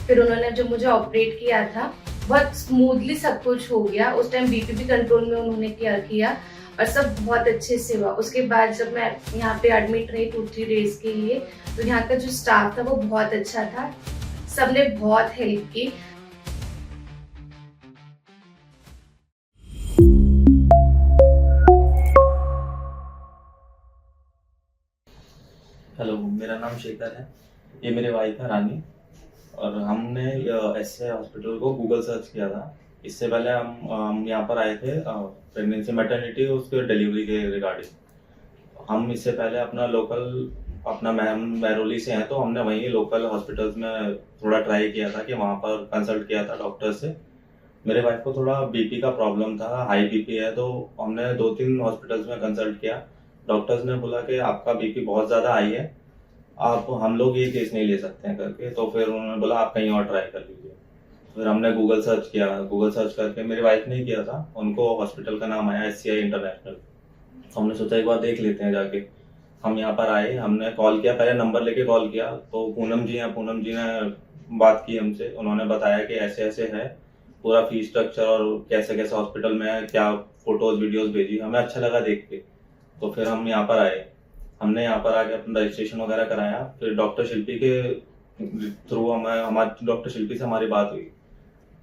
फिर उन्होंने जब मुझे ऑपरेट किया था बहुत स्मूथली सब कुछ हो गया। उस टाइम बीपी भी कंट्रोल में उन्होंने किया और सब बहुत अच्छे से हुआ। उसके बाद जब मैं यहाँ पे एडमिट रही 2-3 डेज के लिए, तो यहाँ का जो स्टाफ था वो बहुत अच्छा था, सबने बहुत हेल्प की। हेलो, मेरा नाम शेखर है। ये मेरे वाइफ है रानी। और हमने एससीआई हॉस्पिटल को गूगल सर्च किया था। इससे पहले हम यहाँ पर आए थे प्रेगनेंसी मैटरनिटी उसके डिलीवरी के रिगार्डिंग। हम इससे पहले अपना मैरोली से हैं, तो हमने वहीं लोकल हॉस्पिटल्स में थोड़ा ट्राई किया था कि वहाँ पर कंसल्ट किया था डॉक्टर से। मेरे वाइफ को थोड़ा बीपी का प्रॉब्लम था, हाई बीपी है, तो हमने 2-3 हॉस्पिटल्स में कंसल्ट किया। डॉक्टर्स ने बोला कि आपका बीपी बहुत ज़्यादा हाई है, आप हम लोग ये केस नहीं ले सकते हैं करके। तो फिर उन्होंने बोला आप कहीं और ट्राई कर लीजिए। फिर हमने गूगल सर्च किया, गूगल सर्च करके मेरी वाइफ ने किया था, उनको हॉस्पिटल का नाम आया एससीआई इंटरनेशनल। तो हमने सोचा एक बार देख लेते हैं जाके। हम यहाँ पर आए, हमने कॉल किया, पहले नंबर लेके कॉल किया, तो पूनम जी हैं, पूनम जी ने बात की हमसे। उन्होंने बताया कि ऐसे ऐसे है, पूरा फीस स्ट्रक्चर और कैसे कैसे हॉस्पिटल में है, क्या फोटोज वीडियोज भेजी। हमें अच्छा लगा देख के, तो फिर हम यहाँ पर आए। हमने यहाँ पर आके अपना रजिस्ट्रेशन वगैरह कराया। फिर डॉक्टर शिल्पी के थ्रू हमारी डॉक्टर शिल्पी से हमारी बात हुई।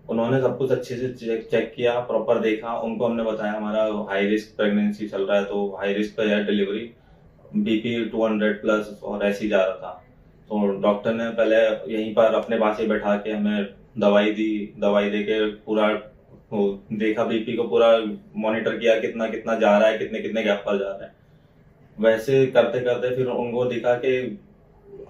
उन्होंने सब कुछ अच्छे से चेक किया, प्रॉपर देखा। उनको हमने बताया हमारा हाई रिस्क प्रेगनेंसी चल रहा है, तो हाई रिस्क पे है डिलीवरी, बीपी 200 प्लस और ऐसे ही जा रहा था। तो डॉक्टर ने पहले यहीं पर अपने पास ही बैठा के हमें दवाई दी। दवाई दे के पूरा देखा, बीपी को पूरा मॉनिटर किया, कितना कितना जा रहा है, कितने कितने गैप पर जा रहा है। वैसे करते करते फिर उनको दिखा कि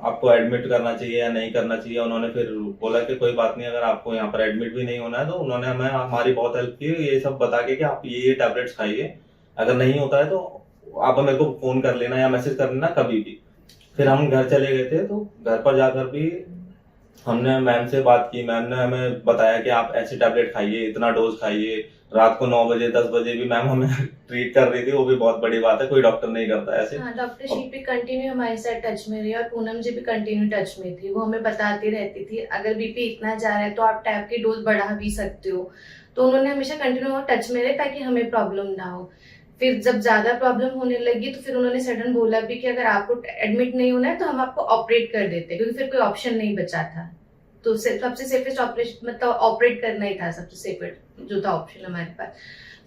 आपको एडमिट करना चाहिए या नहीं करना चाहिए। उन्होंने फिर बोला कि कोई बात नहीं, अगर आपको यहाँ पर एडमिट भी नहीं होना है, तो उन्होंने हमें हमारी बहुत हेल्प की, ये सब बता के कि आप ये टैबलेट्स खाइए, अगर नहीं होता है तो आप मेरे को फोन कर लेना या मैसेज कर लेना कभी भी। फिर हम घर चले गए थे, तो घर पर जाकर भी हमने मैम से बात की। मैम ने हमें बताया कि आप ऐसे टैबलेट खाइए, इतना डोज खाइए। रात को 9 बजे 10 बजे भी मैम हमें ट्रीट कर रही थी, वो भी बहुत बड़ी बात है, कोई डॉक्टर नहीं करता ऐसे। हाँ, डॉक्टर शिल्पी कंटिन्यू हमारे साथ टच में रही और पूनम जी भी कंटिन्यू टच में थी। वो हमें बताती रहती थी अगर बीपी इतना जा रहा है तो आप टैब की डोज बढ़ा भी सकते हो। तो उन्होंने हमेशा कंटिन्यू टच में रहे ताकि हमें प्रॉब्लम ना हो। फिर जब ज्यादा प्रॉब्लम होने लगी तो फिर उन्होंने सडन बोला भी कि अगर आपको एडमिट नहीं होना है तो हम आपको ऑपरेट कर देते, क्योंकि फिर कोई ऑप्शन नहीं बचा था। तो सबसे सेफेस्ट ऑपरेशन मतलब ऑपरेट करना ही था, सबसे सेफेस्ट जो था ऑप्शन हमारे पास।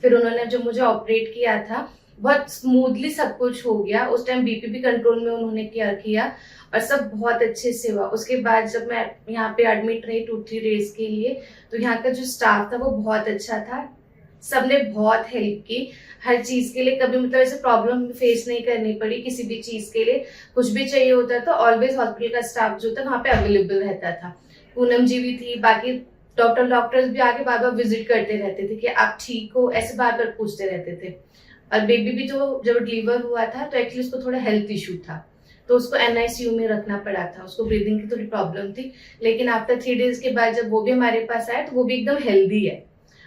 फिर उन्होंने जब मुझे ऑपरेट किया था बहुत स्मूथली सब कुछ हो गया। उस टाइम बीपी भी कंट्रोल में उन्होंने किया और सब बहुत अच्छे से हुआ। उसके बाद जब मैं यहाँ पे एडमिट रही 2-3 डेज के लिए, तो यहाँ का जो स्टाफ था वो बहुत अच्छा था, सबने बहुत हेल्प की हर चीज के लिए। कभी मतलब ऐसे प्रॉब्लम फेस नहीं करनी पड़ी किसी भी चीज के लिए। कुछ भी चाहिए होता तो ऑलवेज हॉस्पिटल का स्टाफ जो था वहाँ पे अवेलेबल रहता था। पूनम जी भी थी, बाकी डॉक्टर्स भी आके बार बार विजिट करते रहते थे कि आप ठीक हो, ऐसे बार बार पूछते रहते थे। और बेबी भी तो जब डिलीवर हुआ था तो एक्चुअली उसको थोड़ा हेल्थ इशू था, तो उसको एनआईसीयू में रखना पड़ा था, उसको ब्रीदिंग की थोड़ी प्रॉब्लम थी। लेकिन आफ्टर 3 डेज के बाद जब वो भी हमारे पास आया तो वो भी एकदम हेल्दी है।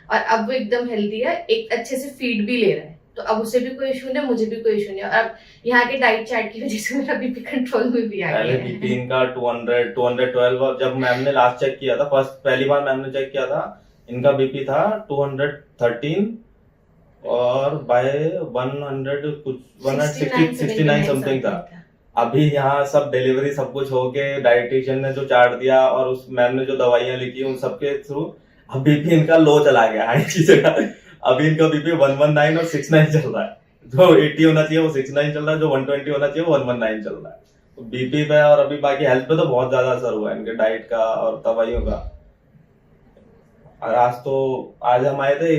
और अब वो एकदम हेल्दी है, एक अच्छे से फीड भी ले रहा है, तो अब उसे भी कोई इशू नहीं, मुझे भी कोई इशू नहीं। और अब यहाँ के डाइट चार्ट की वजह से मेरा बीपी कंट्रोल में भी आ गया है। बीपी इनका 200 212, और जब मैम ने लास्ट चेक किया था, पहली बार मैम ने चेक किया था, इनका बीपी था 213 और बाय 100 कुछ 169 समथिंग था। अभी यहाँ सब डिलीवरी सब कुछ हो के डाइटिशियन ने जो चार्ट दिया और उस मैम ने जो दवाइयां लिखी उन सबके थ्रू अब बीपी इनका लो चला गया हाई की जगह। अभी इनका बीपी 119 और 69 चल रहा है। जो 80 होना चाहिए वो 69 चल रहा है, जो 120 होना चाहिए वो 119 चल रहा है। तो बीपी पे और अभी बाकी हेल्थ पे तो बहुत ज्यादा असर हुआ है इनके डाइट का और दवाइयों का। और आज हम आए थे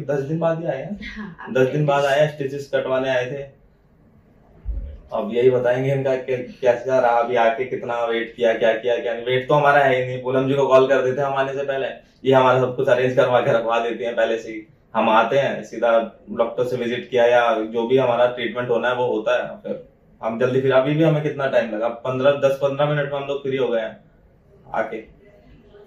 10 दिन बाद ही आए हैं। हाँ, 10 दिन बाद आए, स्टिचेस कटवाने आए थे। अब यही बताएंगे इनका कैसा रहा, अभी आके कितना वेट किया, क्या किया क्या नहीं। वेट तो हमारा है ही नहीं, पूनम जी को कॉल कर देते हैं हम आने से पहले, ये हमारा सब कुछ अरेंज करवा के रखवा देती हैं पहले से ही। हम आते हैं सीधा डॉक्टर से विजिट किया या जो भी हमारा ट्रीटमेंट होना है वो होता है, फिर हम जल्दी। फिर अभी भी हमें कितना टाइम लगा, 10-15 मिनट में हम लोग फ्री हो गए हैं आके।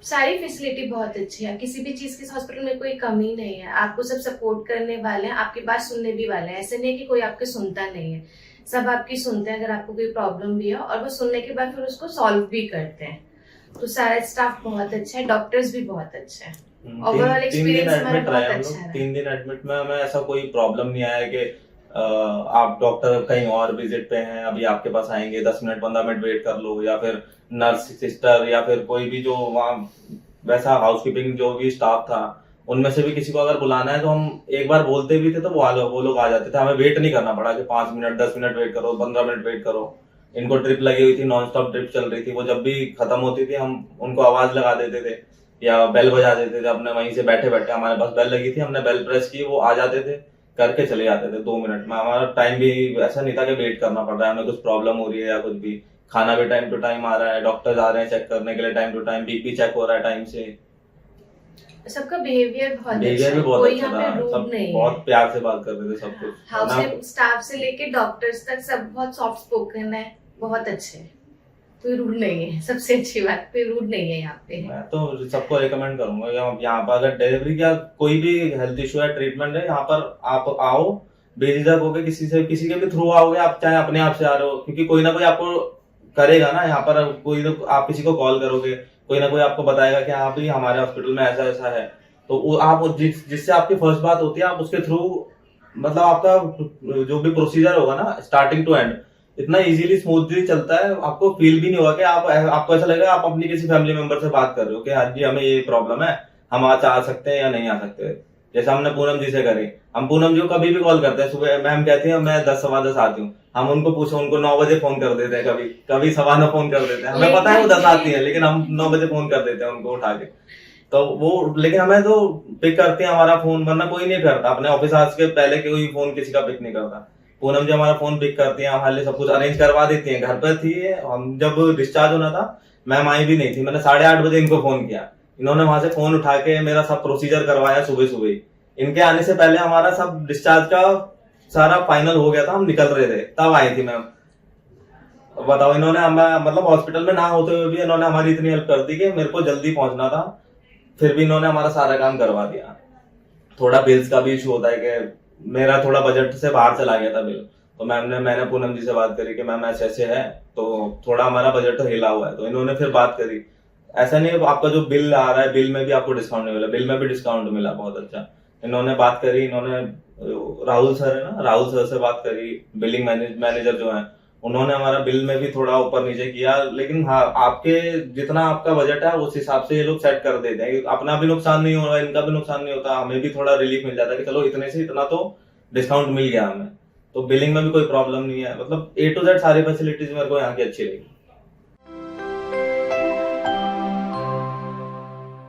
सारी फैसिलिटी बहुत अच्छी है, किसी भी चीज के हॉस्पिटल में कोई कमी नहीं है। आपको सब सपोर्ट करने वाले हैं, आपकी बात सुनने भी वाले हैं। ऐसे नहीं कि कोई आपके सुनता नहीं है, सब आपकी सुनते हैं अगर आपको कोई प्रॉब्लम भी है, और वो सुनने के बाद फिर उसको सॉल्व भी करते हैं। तो सारा स्टाफ बहुत अच्छा है, डॉक्टर्स भी बहुत अच्छे हैं। तीन ओवरऑल तीन दिन एक्सपीरियंस हमारा एडमिट रहे बहुत हम अच्छा लोग। रहा। 3 दिन एडमिट में हमें ऐसा कोई प्रॉब्लम नहीं आया कि आप डॉक्टर कहीं और विजिट पे हैं, अभी आपके पास आएंगे, 10 मिनट 15 मिनट वेट कर लो, या फिर नर्स सिस्टर या फिर कोई भी जो वहाँ वैसा हाउसकीपिंग जो भी स्टाफ था उनमें से भी किसी को अगर बुलाना है तो हम एक बार बोलते भी थे तो वो लोग आ जाते थे। हमें वेट नहीं करना पड़ा कि 5 मिनट 10 मिनट वेट करो, 15 मिनट वेट करो। इनको ट्रिप लगी हुई थी, नॉन स्टॉप ट्रिप चल रही थी, वो जब भी खत्म होती थी हम उनको आवाज लगा देते थे या बेल बजा देते थे। अपने वहीं से बैठे बैठे हमारे पास बेल लगी थी, हमने बेल प्रेस की, वो आ जाते थे, करके चले जाते थे 2 मिनट में। हमारा टाइम भी ऐसा नहीं था कि वेट करना पड़ रहा है, हमें कुछ प्रॉब्लम हो रही है या कुछ भी। खाना भी टाइम टू टाइम आ रहा है, डॉक्टर्स आ रहे हैं चेक करने के लिए time to time, BP check हो रहा है टाइम से। सबका बिहेवियर बहुत अच्छा बिहेवियर भी है, बहुत कोई अच्छा यहाँ था, पे रूड सब नहीं बहुत है। प्यार से बात करते थे सब कुछ। हाउस स्टाफ से लेके डॉक्टर्स तक सब बहुत सॉफ्ट स्पोकन है, बहुत अच्छे हैं, कोई रूड नहीं है। सबसे अच्छी बात, कोई रूड नहीं है यहाँ पे। मैं तो सबको रिकमेंड करूंगा यहाँ पर अगर डिलीवरी या कोई भी हेल्थ इशू है, ट्रीटमेंट है, यहाँ पर आप आओ बेझिझक होके, किसी के भी थ्रू आओगे आप, चाहे अपने आप से आ रहे हो, क्योंकि कोई ना कोई आपको करेगा ना यहाँ पर। कोई ना आप किसी को कॉल करोगे, कोई ना कोई आपको बताएगा कि हाँ भाई हमारे हॉस्पिटल में ऐसा ऐसा है, तो आप जिससे आपकी फर्स्ट बात होती है आप उसके थ्रू, मतलब आपका जो भी प्रोसीजर होगा ना स्टार्टिंग टू एंड इतना इजीली स्मूथली चलता है, आपको फील भी नहीं होगा कि आपको ऐसा लगेगा आप अपनी किसी फैमिली मेंबर से बात कर रहे हो कि हाँ जी हमें ये प्रॉब्लम है, हम आज आ सकते हैं या नहीं आ सकते। जैसे हमने पूनम जी से करी, हम पूनम जी को कभी भी कॉल करते हैं, सुबह मैम कहती है मैं 10 सवा 10 आती हूँ, हम उनको पूछो, उनको 9 बजे फोन कर देते हैं, कभी कभी 9:15 फोन कर देते हैं, हमें पता है वो 10 आती है लेकिन हम 9 बजे फोन कर देते हैं उनको उठा के। तो वो लेकिन हमें तो पिक करते हैं हमारा फोन, वरना कोई नहीं करता। अपने ऑफिस आज के पहले कोई फोन किसी का पिक नहीं करता। पूनम जी हमारा फोन पिक करती हैं, हमारे लिए सब कुछ अरेंज करवा देती हैं। घर पर थी हम जब डिस्चार्ज होना था, मैम आई भी नहीं थी, मैंने 8:30 बजे इनको फोन किया, इन्होंने वहां से फोन उठा के मेरा सब प्रोसीजर करवाया सुबह सुबह। इनके आने से पहले हमारा सब डिस्चार्ज का सारा फाइनल हो गया था, हम निकल रहे थे तब आई थी मैम। बताओ, इन्होंने हमें मतलब हॉस्पिटल में ना होते हुए भी इन्होंने हमारी इतनी हेल्प कर दी कि मेरे को जल्दी पहुंचना था, फिर भी इन्होंने हमारा सारा काम करवा दिया। थोड़ा बिल्स का भी इशू होता है कि मेरा थोड़ा बजट से बाहर चला गया था बिल, तो मैंने पूनम जी से बात करी कि मैम ऐसे ऐसे है, तो थोड़ा हमारा बजट तो हिला हुआ है, तो इन्होंने फिर बात करी। ऐसा नहीं आपका जो बिल आ रहा है बिल में भी आपको डिस्काउंट नहीं मिला, बिल में भी डिस्काउंट मिला बहुत अच्छा। इन्होंने बात करी, इन्होंने राहुल सर है ना, राहुल सर से बात करी, बिलिंग मैनेजर जो है, उन्होंने हमारा बिल में भी थोड़ा ऊपर नीचे किया। लेकिन हाँ, आपके जितना आपका बजट है उस हिसाब से ये लोग सेट कर देते हैं, अपना भी नुकसान नहीं हो रहा, इनका भी नुकसान नहीं होता, हमें भी थोड़ा रिलीफ मिल जाता है कि चलो इतने से इतना तो डिस्काउंट मिल गया हमें। तो बिलिंग में भी कोई प्रॉब्लम नहीं है, मतलब A to Z सारी फैसिलिटीज मेरे को यहाँ की अच्छी लगी।